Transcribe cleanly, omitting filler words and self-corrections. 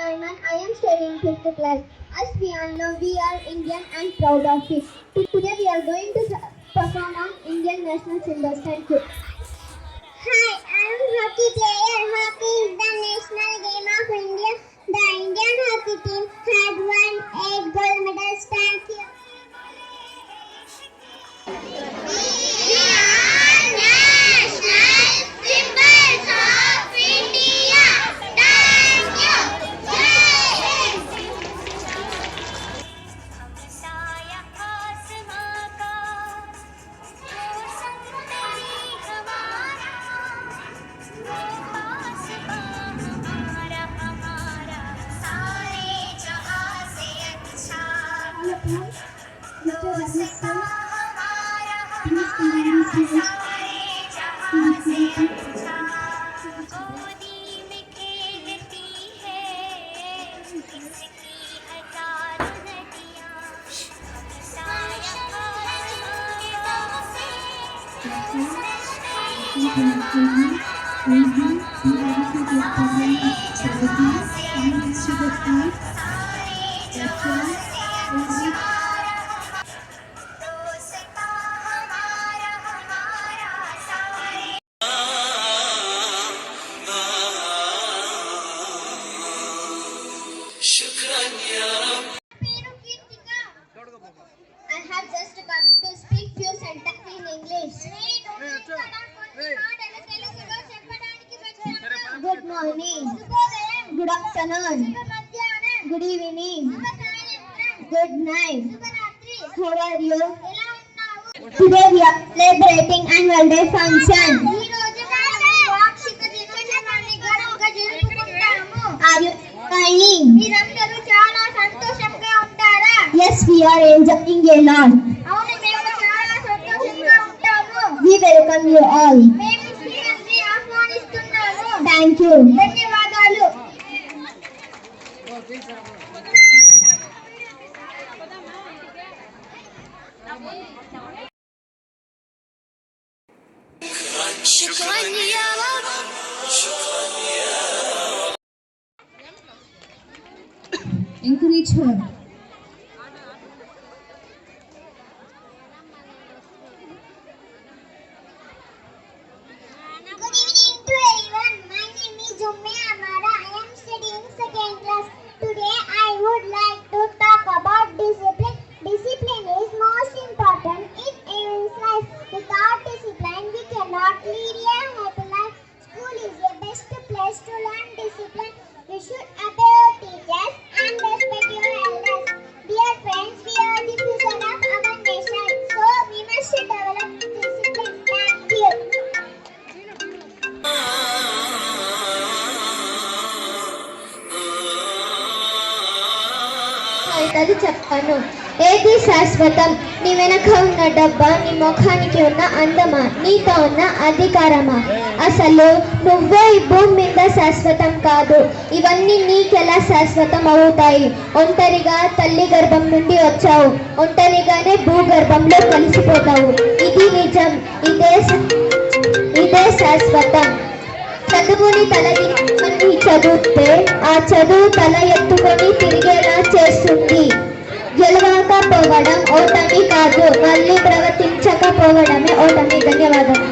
Ayman, I am studying 5th class. As we all know, we are Indian and proud of it. Today we are going to perform on Indian national symbols. Thank you. Hi, I am hockey player. Hockey is the national game of India. The Indian hockey team had won 8 gold medals. Thank you. We are national symbols of India. Thank you. Jai Hind. I have just come to speak few sentences in English. Good morning. Good afternoon. Good evening. Good night. How are you? Today we are celebrating annual day function. Are you enjoying? Yes, we are enjoying a lot. We welcome you all. Thank you. Encourage her. Good evening to everyone. My name is Ayman Ammara. I am studying 2nd class. Today I would like to talk about discipline. Discipline is most important in anyone's life. Without discipline, we cannot lead a happy life. School is the best place to learn discipline. You should obey your teachers and respect your elders. Dear friends, we are the future of our nation. So we must develop discipline. Thank you. అది చెప్తాను. ఏది శాశ్వతం? నీ వెనక ఉన్న డబ్బా, నీ ముఖానికి ఉన్న అందమా, నీతో ఉన్న అధికారమా? అసలు నువ్వే ఈ భూమి మీద శాశ్వతం కాదు. ఇవన్నీ నీకెలా శాశ్వతం అవుతాయి? ఒంటరిగా తల్లి గర్భం నుండి వచ్చావు, ఒంటరిగానే భూగర్భంలో కలిసిపోతావు. ఇది నిజం. ఇదే శాశ్వతం. చదువుని తలదించుకొని చదివితే ఆ చదువు తల ఎత్తుకొని తిరిగేలా చేస్తుంది. గెలవకపోవడం ఓటమి కాదు, మళ్ళీ ప్రవర్తించకపోవడమే ఓటమి. ధన్యవాదాలు.